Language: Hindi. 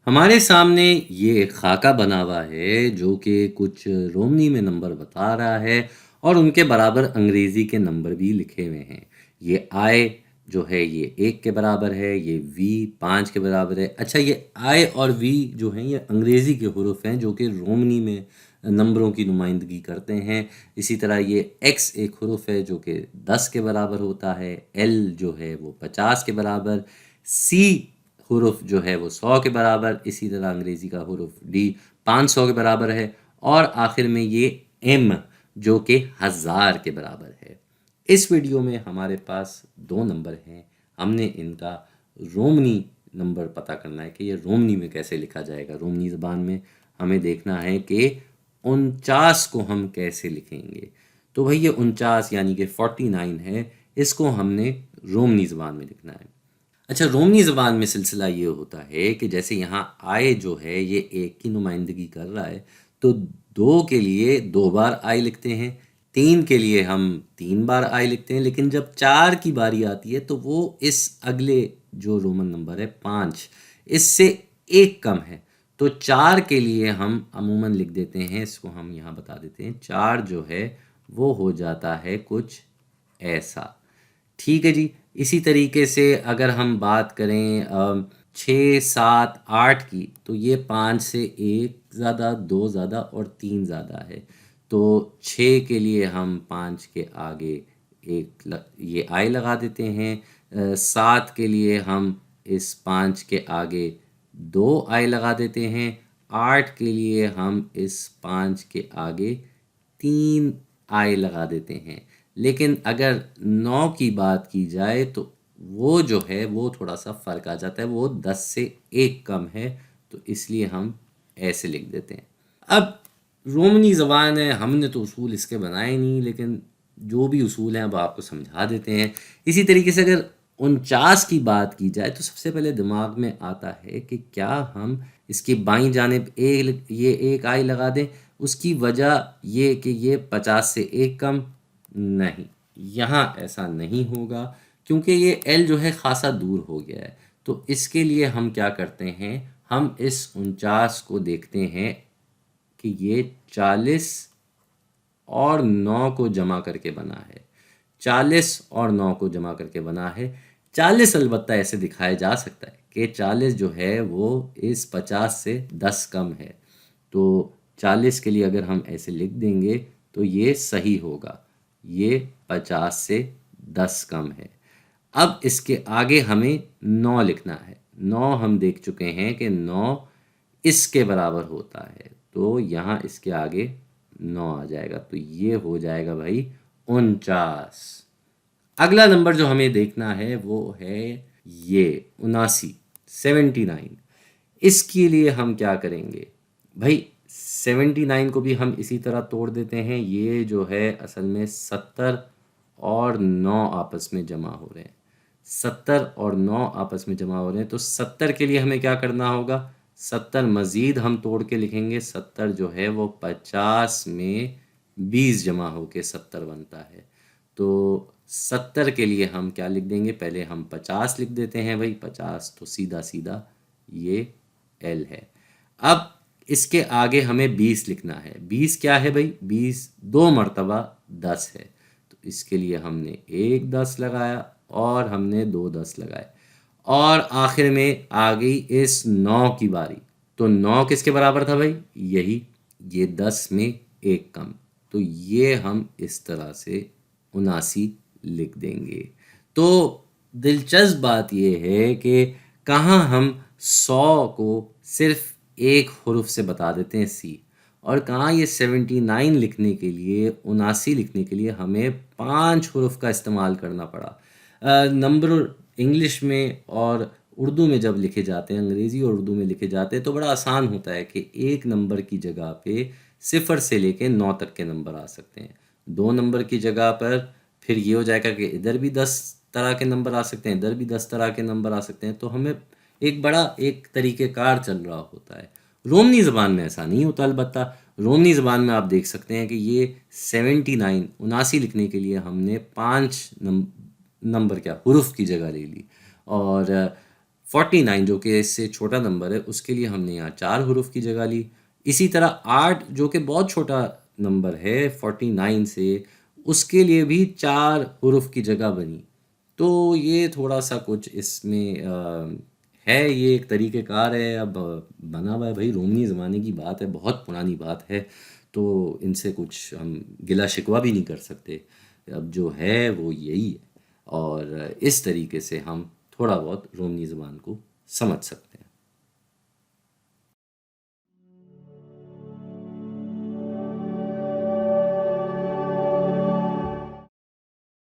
हमारे सामने ये एक खाका बना हुआ है जो कि कुछ रोमनी में नंबर बता रहा है और उनके बराबर अंग्रेज़ी के नंबर भी लिखे हुए हैं। ये आई जो है ये 1 के बराबर है, ये वी 5 के बराबर है। अच्छा, ये आई और वी जो हैं ये अंग्रेज़ी के हुरूफ हैं जो कि रोमनी में नंबरों की नुमाइंदगी करते हैं। इसी तरह ये एक्स एक हुरूफ है जो कि 10 के बराबर होता है, एल जो है वो 50 के बराबर, सी हुरूफ जो है वो 100 के बराबर, इसी तरह अंग्रेज़ी का हुरूफ डी 500 के बराबर है और आखिर में ये एम जो कि 1000 के बराबर है। इस वीडियो में हमारे पास 2 नंबर हैं। हमने इनका रोमनी नंबर पता करना है कि ये रोमनी में कैसे लिखा जाएगा। रोमनी ज़बान में हमें देखना है कि 49 को हम कैसे लिखेंगे। तो भई ये 49 यानी कि 49 है, इसको हमने रोमनी ज़बान में लिखना है। अच्छा, रोमनी ज़बान में सिलसिला ये होता है कि जैसे यहाँ आई जो है ये 1 की नुमाइंदगी कर रहा है, तो 2 के लिए 2 बार आई लिखते हैं, 3 के लिए हम 3 बार आई लिखते हैं, लेकिन जब 4 की बारी आती है तो वो इस अगले जो रोमन नंबर है 5, इससे 1 कम है। तो 4 के लिए हम अमूमन लिख देते हैं, इसको हम यहाँ बता देते हैं, 4 जो है वो हो जाता है कुछ ऐसा। ठीक है जी। इसी तरीके से अगर हम बात करें 6, 7, 8 की, तो ये 5 से 1 ज़्यादा, 2 ज़्यादा और 3 ज़्यादा है। तो 6 के लिए हम 5 के आगे ये आई लगा देते हैं। 7 के लिए हम इस 5 के आगे 2 आई लगा देते हैं। 8 के लिए हम इस 5 के आगे 3 आई लगा देते हैं। लेकिन अगर 9 की बात की जाए तो वो जो है वो थोड़ा-सा फ़र्क आ जाता है, वो 10 से 1 कम है, तो इसलिए हम ऐसे लिख देते हैं। अब रोमनी ज़बान है, हमने तो उसूल इसके बनाए नहीं, लेकिन जो भी उसूल हैं अब आपको समझा देते हैं। इसी तरीके से अगर 49 की बात की जाए तो सबसे पहले दिमाग में आता है कि क्या हम इसकी बाईं जानिब ये एक आई लगा दें। उसकी वजह ये कि ये 50 से 1 कम नहीं, यहाँ ऐसा नहीं होगा क्योंकि ये एल जो है ख़ासा दूर हो गया है। तो इसके लिए हम क्या करते हैं, हम इस 49 को देखते हैं कि ये 40 और 9 को जमा करके बना है। 40 और 9 को जमा करके बना है। 40 अलबत्ता ऐसे दिखाया जा सकता है कि 40 जो है वो इस 50 से 10 कम है। तो 40 के लिए अगर हम ऐसे लिख देंगे तो ये सही होगा। ये 50 से 10 कम है। अब इसके आगे हमें 9 लिखना है। 9 हम देख चुके हैं कि 9 इसके बराबर होता है। तो यहाँ इसके आगे 9 आ जाएगा। तो ये हो जाएगा भाई 49। अगला नंबर जो हमें देखना है वो है ये 79, 79। इसके लिए हम क्या करेंगे भाई, 79 को भी हम इसी तरह तोड़ देते हैं। ये जो है असल में 70 और 9 आपस में जमा हो रहे हैं। 70 और 9 आपस में जमा हो रहे हैं, तो 70 के लिए हमें क्या करना होगा, 70 मज़ीद हम तोड़ के लिखेंगे। 70 जो है वो 50 में 20 जमा होके 70 बनता है। तो 70 के लिए हम क्या लिख देंगे, पहले हम 50 लिख देते हैं भाई। 50 तो सीधा सीधा ये एल है। अब इसके आगे हमें 20 लिखना है। 20 क्या है भाई, 20 दो मरतबा 10 है। तो इसके लिए हमने एक 10 लगाया और हमने 2 10 लगाए और आखिर में आ गई इस 9 की बारी। तो 9 किसके बराबर था भाई, यही ये 10 में 1 कम। तो ये हम इस तरह से 79 लिख देंगे। तो दिलचस्प बात ये है कि कहाँ हम 100 को सिर्फ एक हुरुफ से बता देते हैं सी, और कहाँ ये 79 लिखने के लिए, 79 लिखने के लिए हमें 5 हुरुफ का इस्तेमाल करना पड़ा। नंबर इंग्लिश में और उर्दू में जब लिखे जाते हैं, अंग्रेज़ी और उर्दू में लिखे जाते हैं, तो बड़ा आसान होता है कि एक नंबर की जगह पे 0 से लेके 9 तक के नंबर आ सकते हैं। 2 नंबर की जगह पर फिर ये हो जाएगा कि इधर भी 10 तरह के नंबर आ सकते हैं, इधर भी 10 तरह के नंबर आ सकते हैं। तो हमें एक बड़ा एक तरीक़ेकार चल रहा होता है। रोमनी ज़बान में ऐसा नहीं होता। अलबत्ता रोमनी ज़बान में आप देख सकते हैं कि ये 79 79 लिखने के लिए हमने 5 नंबर क्या हुरूफ की जगह ले ली, और 49 जो कि इससे छोटा नंबर है, उसके लिए हमने यहाँ 4 हुरूफ की जगह ली। इसी तरह 8 जो कि बहुत छोटा नंबर है 49 से, उसके लिए भी 4 हुरूफ की जगह बनी। तो ये थोड़ा-सा कुछ इसमें है, ये एक तरीक़ेकार है। अब बना हुआ है भई, रोमनी ज़माने की बात है, बहुत पुरानी बात है, तो इनसे कुछ हम गिला-शिकवा भी नहीं कर सकते। अब जो है वो यही है, और इस तरीके से हम थोड़ा बहुत रोमनी ज़बान को समझ सकते हैं।